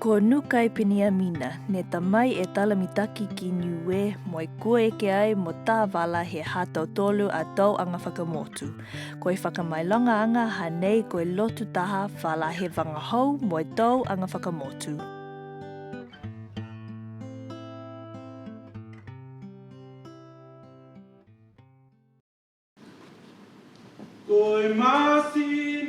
Ko nukai pinia mina, ne tamai e talamitaki ki niue, mo kua eke ai mo tā wala he tautolu a tau anga whakamotu. Ko whakamailanga anga hanei ko lotu taha wala he wangahau mo tau anga whakamotu. Koe masi